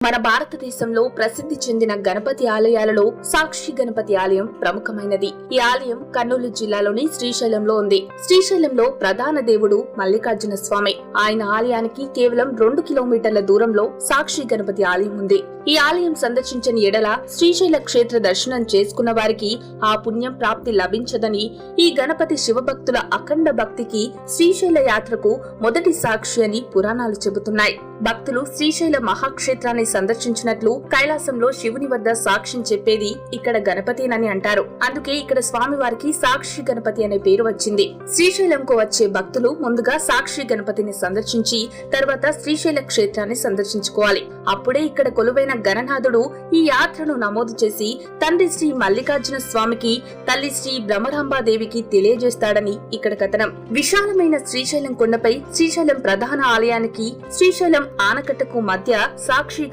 మన భారతదేశంలో ప్రసిద్ధి చెందిన గణపతి ఆలయాలలో సాక్షి గణపతి ఆలయం ప్రముఖమైనది. ఈ ఆలయం కర్నూలు జిల్లాలోని శ్రీశైలంలో ఉంది. శ్రీశైలంలో ప్రధాన దేవుడు మల్లికార్జున స్వామి. ఆయన ఆలయానికి కేవలం 2 కిలోమీటర్ల దూరంలో సాక్షి గణపతి ఆలయం ఉంది. ఈ ఆలయం సందర్శించని ఎడల శ్రీశైల క్షేత్ర దర్శనం చేసుకున్న వారికి ఆ పుణ్యం ప్రాప్తి లభించదని, ఈ గణపతి శివభక్తుల అఖండ భక్తికి శ్రీశైల యాత్రకు మొదటి సాక్షి అని పురాణాలు చెబుతున్నాయి. భక్తులు శ్రీశైల మహాక్షేత్రాన్ని సందర్శించినట్లు కైలాసంలో శివుని వద్ద సాక్ష్యం చెప్పేది ఇక్కడ గణపతినని అంటారు. అందుకే ఇక్కడ స్వామివారికి సాక్షి గణపతి అనే పేరు వచ్చింది. శ్రీశైలంకు వచ్చే భక్తులు ముందుగా సాక్షి గణపతిని సందర్శించి తర్వాత శ్రీశైల క్షేత్రాన్ని సందర్శించుకోవాలి. అప్పుడే ఇక్కడ కొలువైన గణనాథుడు ఈ యాత్రను నమోదు చేసి తండ్రి శ్రీ మల్లికార్జున స్వామికి, తల్లి శ్రీ భ్రమరాంబాదేవికి తెలియజేస్తాడని ఇక్కడ కథనం. విశాలమైన శ్రీశైలం కొండపై శ్రీశైలం ప్రధాన ఆలయానికి శ్రీశైలం ఆనకట్టకు మధ్య సాక్షి